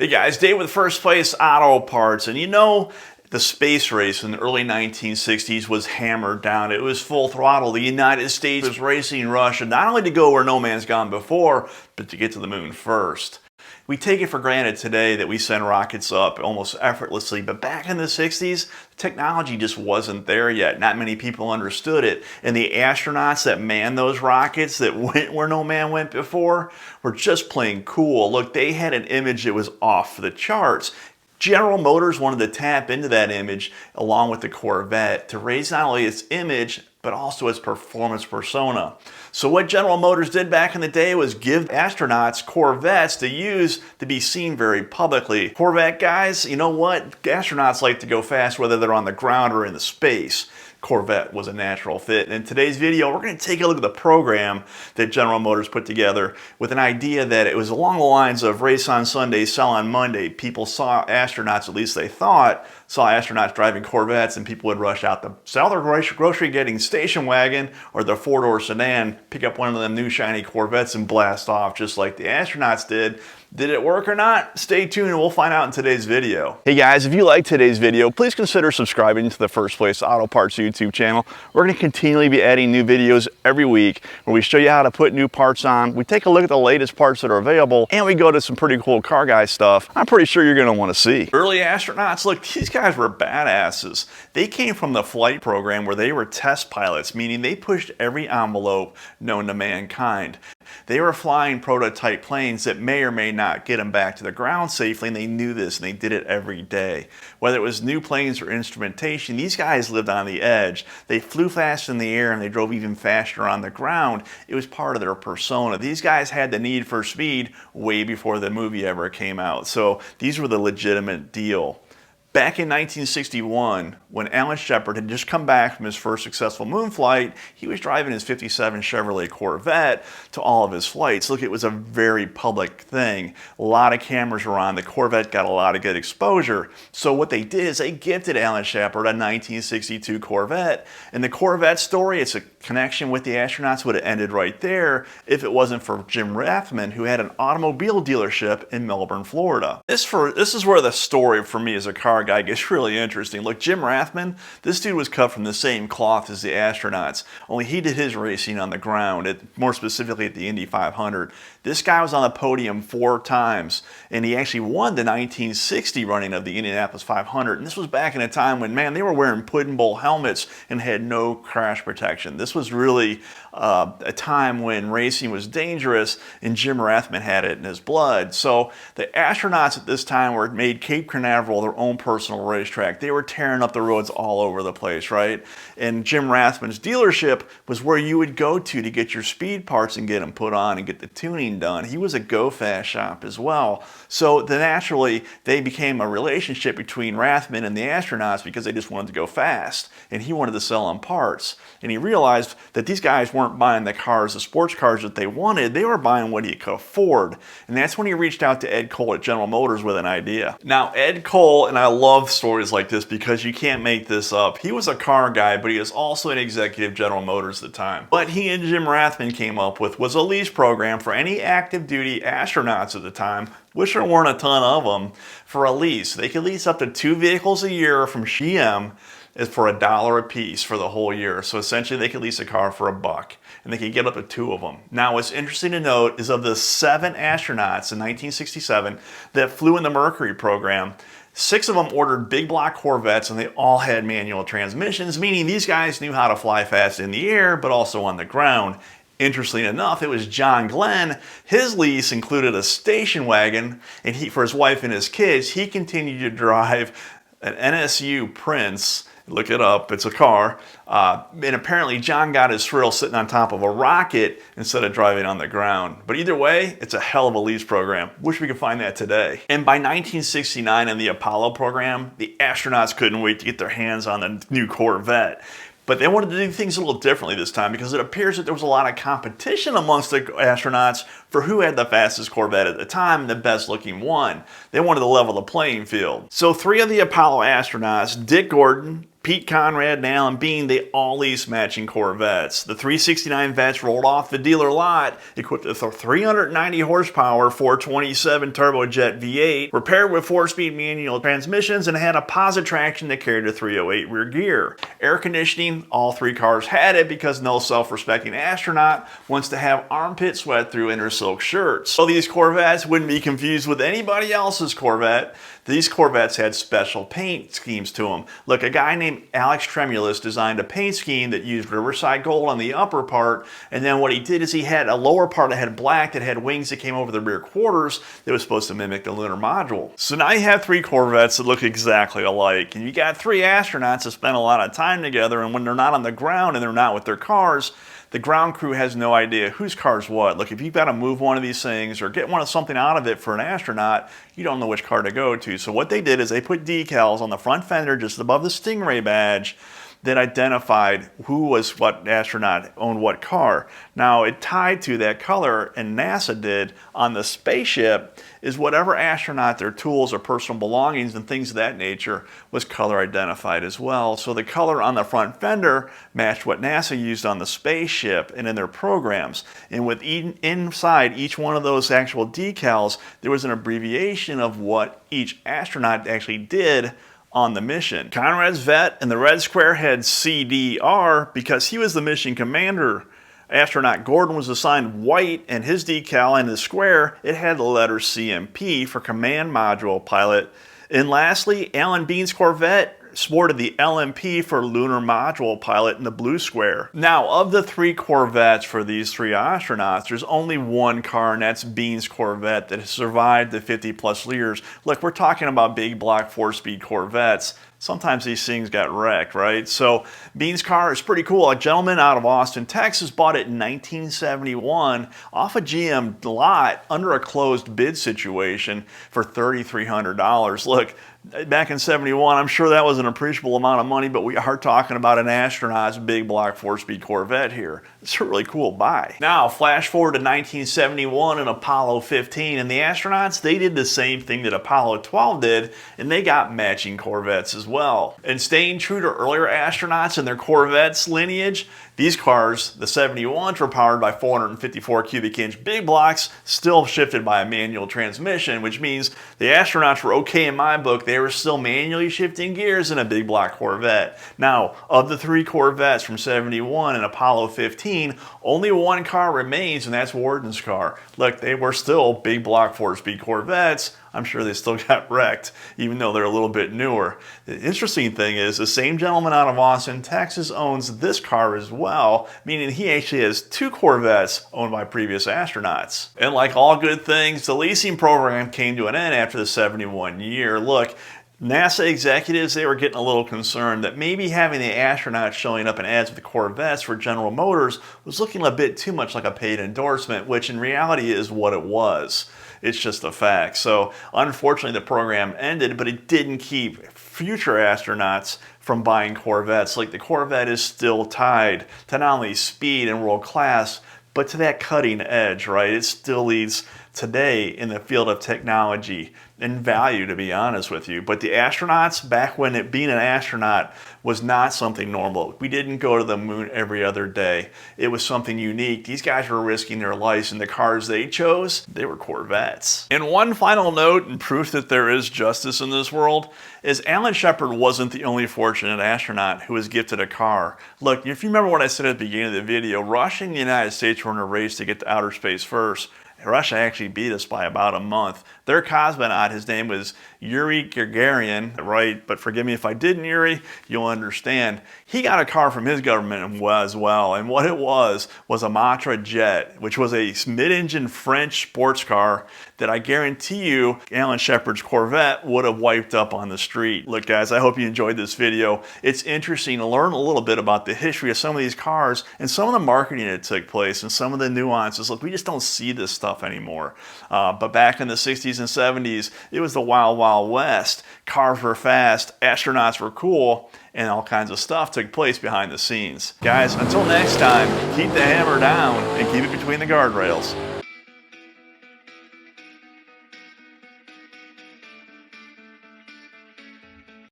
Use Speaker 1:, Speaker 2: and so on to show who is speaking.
Speaker 1: Hey guys, Dave with First Place Auto Parts, and you know, the space race in the early 1960s was hammered down. It was full throttle. The United States was racing Russia, not only to go where no man's gone before, but to get to the moon first. We take it for granted today that we send rockets up almost effortlessly, but back in the 60s, technology just wasn't there yet. Not many people understood it. And the astronauts that manned those rockets that went where no man went before were just plain cool. Look, they had an image that was off the charts. General Motors wanted to tap into that image along with the Corvette to raise not only its image, but also its performance persona. So what General Motors did back in the day was give astronauts Corvettes to use to be seen very publicly. Corvette guys, you know what? Astronauts like to go fast whether they're on the ground or in the space. Corvette was a natural fit. And in today's video, we're going to take a look at the program that General Motors put together with an idea that it was along the lines of race on Sunday, sell on Monday. People saw astronauts, at least they thought, saw astronauts driving Corvettes, and people would rush out to sell their grocery getting station wagon or their four-door sedan, pick up one of them new shiny Corvettes and blast off just like the astronauts did. Did it work or not? Stay tuned and we'll find out in today's video. Hey guys, if you like today's video, please consider subscribing to the First Place Auto Parts YouTube channel. We're going to continually be adding new videos every week where we show you how to put new parts on. We take a look at the latest parts that are available, and we go to some pretty cool car guy stuff I'm pretty sure you're going to want to see. Early astronauts, look, these guys were badasses. They came from the flight program where they were test pilots, meaning they pushed every envelope known to mankind. They were flying prototype planes that may or may not get them back to the ground safely, and they knew this, and they did it every day. Whether it was new planes or instrumentation, these guys lived on the edge. They flew fast in the air, and they drove even faster on the ground. It was part of their persona. These guys had the need for speed way before the movie ever came out, so these were the legitimate deal. Back in 1961, when Alan Shepard had just come back from his first successful moon flight, he was driving his '57 Chevrolet Corvette to all of his flights. Look, it was a very public thing. A lot of cameras were on. The Corvette got a lot of good exposure. So what they did is they gifted Alan Shepard a 1962 Corvette. And the Corvette story, it's a connection with the astronauts, would have ended right there if it wasn't for Jim Rathman, who had an automobile dealership in Melbourne, Florida. This is where the story for me as a car guy gets really interesting. Look, Jim Rathman, this dude was cut from the same cloth as the astronauts, only he did his racing on the ground, more specifically at the Indy 500. This guy was on the podium 4 times, and he actually won the 1960 running of the Indianapolis 500. And this was back in a time when, man, they were wearing pudding bowl helmets and had no crash protection. This was really a time when racing was dangerous, and Jim Rathman had it in his blood. So the astronauts at this time were made Cape Canaveral their own personal racetrack. They were tearing up the roads all over the place, right? And Jim Rathman's dealership was where you would go to get your speed parts and get them put on and get the tuning done. He was a go-fast shop as well. So then naturally, they became a relationship between Rathman and the astronauts because they just wanted to go fast, and he wanted to sell them parts. And he realized that these guys weren't buying the cars, the sports cars that they wanted. They were buying what he could afford. And that's when he reached out to Ed Cole at General Motors with an idea. Now, Ed Cole, and I love stories like this because you can't make this up. He was a car guy, but he was also an executive General Motors at the time. What he and Jim Rathman came up with was a lease program for any active duty astronauts at the time, which there weren't a ton of them, for a lease. They could lease up to 2 vehicles a year from GM for $1 a piece for the whole year. So essentially they could lease a car for $1 and they could get up to 2 of them. Now what's interesting to note is of the 7 astronauts in 1967 that flew in the Mercury program, 6 of them ordered big block Corvettes, and they all had manual transmissions, meaning these guys knew how to fly fast in the air but also on the ground. Interestingly enough, it was John Glenn. His lease included a station wagon, and for his wife and his kids, he continued to drive an NSU Prince. Look it up, it's a car. And apparently John got his thrill sitting on top of a rocket instead of driving on the ground. But either way, it's a hell of a lease program. Wish we could find that today. And by 1969 in the Apollo program, the astronauts couldn't wait to get their hands on the new Corvette. But they wanted to do things a little differently this time because it appears that there was a lot of competition amongst the astronauts for who had the fastest Corvette at the time and the best looking one. They wanted to level the playing field. So 3 of the Apollo astronauts, Dick Gordon, Pete Conrad and Alan Bean, they all leased matching Corvettes. The 369 Vets rolled off the dealer lot, equipped with a 390 horsepower 427 turbojet V8, were paired with 4-speed manual transmissions, and had a positive traction that carried a 308 rear gear. Air conditioning, all three cars had it because no self-respecting astronaut wants to have armpit sweat through inner silk shirts. So these Corvettes wouldn't be confused with anybody else's Corvette. These Corvettes had special paint schemes to them. Look, a guy named Alex Tremulous designed a paint scheme that used Riverside Gold on the upper part, and then what he did is he had a lower part that had black that had wings that came over the rear quarters that was supposed to mimic the lunar module. So now you have three Corvettes that look exactly alike, and you got three astronauts that spend a lot of time together, and when they're not on the ground and they're not with their cars, the ground crew has no idea whose car's what. Look, if you've got to move one of these things or get something out of it for an astronaut, you don't know which car to go to. So what they did is they put decals on the front fender just above the Stingray badge that identified who was what astronaut owned what car. Now, it tied to that color, and NASA did on the spaceship, is whatever astronaut, their tools or personal belongings and things of that nature was color identified as well. So the color on the front fender matched what NASA used on the spaceship and in their programs. And with inside each one of those actual decals, there was an abbreviation of what each astronaut actually did on the mission. Conrad's Vet and the red square had CDR because he was the mission commander. Astronaut Gordon was assigned white, and his decal in the square, it had the letter CMP for Command Module Pilot. And lastly, Alan Bean's Corvette sported the LMP for Lunar Module Pilot in the blue square. Now, of the three Corvettes for these three astronauts, there's only one car, and that's Bean's Corvette, that has survived the 50+ years. Look, we're talking about big block 4-speed Corvettes. Sometimes these things got wrecked, right? So Bean's car is pretty cool. A gentleman out of Austin, Texas bought it in 1971 off a GM lot under a closed bid situation for $3,300. Look, back in 71, I'm sure that was an appreciable amount of money, but we are talking about an astronaut's big block 4-speed Corvette here. It's a really cool buy. Now, flash forward to 1971 and Apollo 15, and the astronauts, they did the same thing that Apollo 12 did, and they got matching Corvettes as well. And staying true to earlier astronauts and their Corvettes lineage, these cars, the 71s, were powered by 454 cubic inch big blocks, still shifted by a manual transmission, which means the astronauts were okay in my book. They were still manually shifting gears in a big block Corvette. Now, of the three Corvettes from 71 and Apollo 15, only one car remains, and that's Warden's car. Look, they were still big block 4-speed Corvettes. I'm sure they still got wrecked, even though they're a little bit newer. The interesting thing is the same gentleman out of Austin, Texas owns this car as well, meaning he actually has two Corvettes owned by previous astronauts. And like all good things, the leasing program came to an end after the 71 year. Look, NASA executives, they were getting a little concerned that maybe having the astronauts showing up in ads with the Corvettes for General Motors was looking a bit too much like a paid endorsement, which in reality is what it was. It's just a fact. So unfortunately the program ended, but it didn't keep future astronauts from buying Corvettes. Like, the Corvette is still tied to not only speed and world class, but to that cutting edge, right? It still leads today in the field of technology and value, to be honest with you. But the astronauts, back when being an astronaut was not something normal. We didn't go to the moon every other day. It was something unique. These guys were risking their lives, and the cars they chose, they were Corvettes. And one final note and proof that there is justice in this world is Alan Shepard wasn't the only fortunate astronaut who was gifted a car. Look, if you remember what I said at the beginning of the video, Russia and the United States were in a race to get to outer space first. Russia actually beat us by about a month. Their cosmonaut, his name was Yuri Gagarin, right? But forgive me if I didn't, Yuri, you'll understand. He got a car from his government as well, and what it was a Matra jet, which was a mid-engine French sports car that I guarantee you Alan Shepard's Corvette would have wiped up on the street. Look, guys, I hope you enjoyed this video. It's interesting to learn a little bit about the history of some of these cars and some of the marketing that took place and some of the nuances. Look, we just don't see this stuff anymore. But back in the 60s and 70s, it was the wild, wild west. Cars were fast, astronauts were cool, and all kinds of stuff took place behind the scenes. Guys, until next time, keep the hammer down and keep it between the guardrails.